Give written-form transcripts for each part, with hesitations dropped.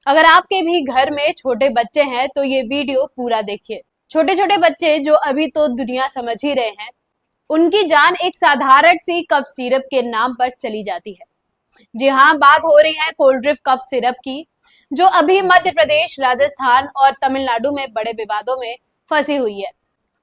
अगर आपके भी घर में छोटे बच्चे हैं तो ये वीडियो पूरा देखिए। छोटे छोटे बच्चे जो अभी तो दुनिया समझ ही रहे हैं, उनकी जान एक साधारण सी कफ सिरप के नाम पर चली जाती है। जी हाँ, बात हो रही है कोल्ड ड्रिप कफ सिरप की, जो अभी मध्य प्रदेश, राजस्थान और तमिलनाडु में बड़े विवादों में फंसी हुई है।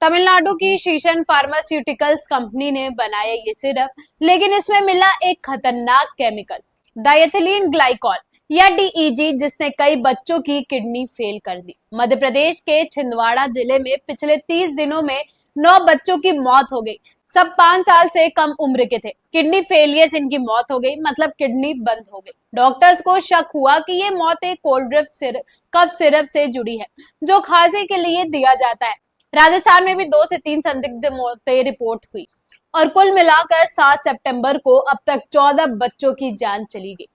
तमिलनाडु की शीशन फार्मास्यूटिकल्स कंपनी ने बनाया ये सिरप, लेकिन इसमें मिला एक खतरनाक केमिकल, डायथिलीन ग्लाइकॉल या डीईजी, जिसने कई बच्चों की किडनी फेल कर दी। मध्य प्रदेश के छिंदवाड़ा जिले में पिछले 30 दिनों में 9 बच्चों की मौत हो गई। सब 5 साल से कम उम्र के थे। किडनी फेलियर से इनकी मौत हो गई, मतलब किडनी बंद हो गई। डॉक्टर्स को शक हुआ कि ये मौत एक कोल्ड ड्रिप कफ सिरप से जुड़ी है, जो खांसी के लिए दिया जाता है। राजस्थान में भी 2 से 3 संदिग्ध मौतें रिपोर्ट हुई और कुल मिलाकर 7 सितंबर को अब तक 14 बच्चों की जान चली गई।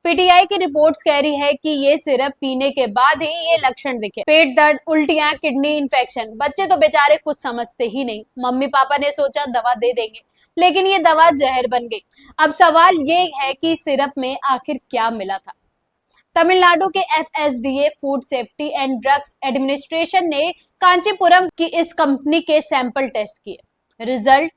पीटीआई की रिपोर्ट्स कह रही है कि ये सिरप पीने के बाद ही ये लक्षण दिखे, पेट दर्द, उल्टियां, किडनी इन्फेक्शन। बच्चे तो बेचारे कुछ समझते ही नहीं। मम्मी पापा ने सोचा दवा दे देंगे, लेकिन ये दवा जहर बन गई। अब सवाल ये है कि सिरप में आखिर क्या मिला था। तमिलनाडु के FSDA food safety and drugs administration ने कांचीपुरम की इस कंपनी के सैंपल टेस्ट किए। रिजल्ट,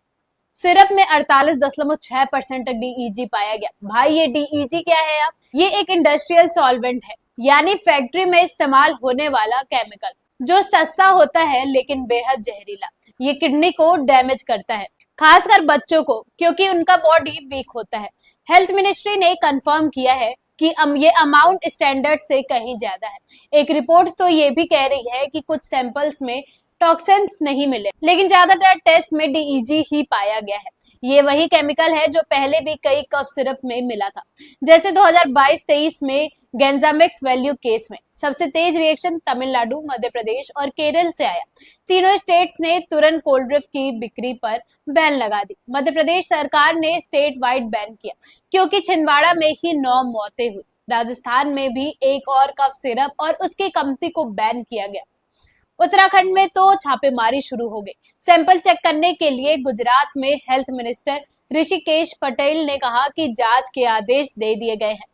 सिरप में 48.6% डीईजी पाया गया। भाई ये डीईजी क्या है? अब ये एक इंडस्ट्रियल सॉल्वेंट है, यानी फैक्ट्री में इस्तेमाल होने वाला केमिकल, जो सस्ता होता है लेकिन बेहद जहरीला। ये किडनी को डैमेज करता है, खासकर बच्चों को, क्योंकि उनका बॉडी वीक होता है। हेल्थ मिनिस्ट्री ने कंफर्म किया है कि ये अमाउंट स्टैंडर्ड से कहीं ज्यादा है। एक रिपोर्ट तो ये भी कह रही है कि कुछ सैंपल्स में टॉक्सिन्स नहीं मिले, लेकिन ज्यादातर टेस्ट में डीईजी ही पाया गया है। ये वही केमिकल है जो पहले भी कई कफ सिरप में मिला था, जैसे 2022-23 में गेंजामिक्स वैल्यू केस में। सबसे तेज रिएक्शन तमिलनाडु, मध्य प्रदेश और केरल से आया। तीनों स्टेट्स ने तुरंत कोल्ड ड्रिप की बिक्री पर बैन लगा दी। मध्य प्रदेश सरकार ने स्टेट वाइड बैन किया, क्योंकि छिंदवाड़ा में ही 9 मौतें हुई। राजस्थान में भी एक और कफ सिरप और उसकी कंपनी को बैन किया गया। उत्तराखंड में तो छापेमारी शुरू हो गई। सैंपल चेक करने के लिए गुजरात में हेल्थ मिनिस्टर ऋषिकेश पटेल ने कहा कि जांच के आदेश दे दिए गए हैं।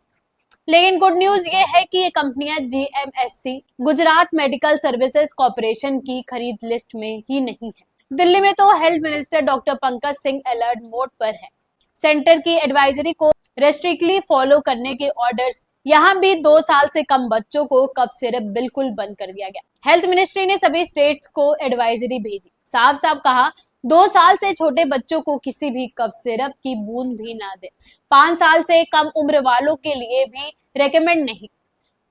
लेकिन गुड न्यूज ये है कि ये कंपनियां GMSC, Gujarat medical services corporation की खरीद लिस्ट में ही नहीं है। दिल्ली में तो health minister doctor Pankaj Singh alert mode पर है। सेंटर की एडवाइजरी को रेस्ट्रिक्टली फॉलो करने के ऑर्डर्स। यहाँ भी 2 साल से कम बच्चों को कफ सिरप बिल्कुल बंद कर दिया गया। हेल्थ मिनिस्ट्री ने सभी स्टेट्स को एडवाइजरी भेजी, साफ साफ कहा 2 साल से छोटे बच्चों को किसी भी कफ सिरप की बूंद भी ना दे। 5 साल से कम उम्र वालों के लिए भी रेकमेंड नहीं।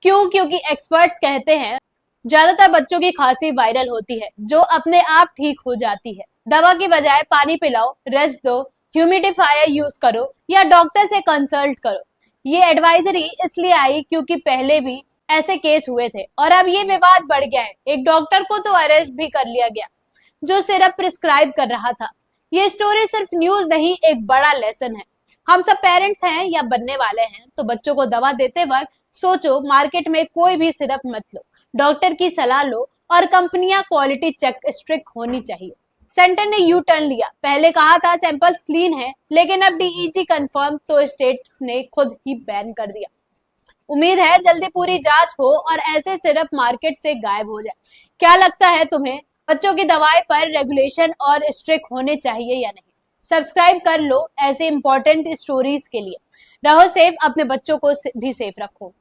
क्यों? क्योंकि एक्सपर्ट्स कहते हैं ज्यादातर बच्चों की खांसी वायरल होती है, जो अपने आप ठीक हो जाती है। दवा की बजाय पानी पिलाओ, रेस्ट दो, ह्यूमिडिफायर यूज करो या डॉक्टर से कंसल्ट करो। ये एडवाइजरी इसलिए आई क्योंकि पहले भी ऐसे केस हुए थे और अब ये विवाद बढ़ गया है। एक डॉक्टर को तो अरेस्ट भी कर लिया गया, जो सिरप प्रिस्क्राइब कर रहा था। ये स्टोरी सिर्फ न्यूज नहीं, एक बड़ा लेसन है। हम सब पेरेंट्स हैं या बनने वाले हैं, तो बच्चों को दवा देते वक्त सोचो, मार्केट में कोई भी सिरप मत लो, डॉक्टर की सलाह लो और कंपनियां क्वालिटी चेक स्ट्रिक्ट होनी चाहिए। सेंटर ने यू टर्न लिया। पहले कहा था सैंपल्स क्लीन है, लेकिन अब डीईजी कंफर्म तो स्टेट्स ने खुद ही बैन कर दिया। उम्मीद है जल्दी पूरी जांच हो और ऐसे सिरप मार्केट से गायब हो जाए। क्या लगता है तुम्हें, बच्चों की दवाई पर रेगुलेशन और स्ट्रिक्ट होने चाहिए या नहीं? सब्सक्राइब कर लो ऐसे इंपॉर्टेंट स्टोरीज के लिए। रहो सेफ, अपने बच्चों को भी सेफ रखो।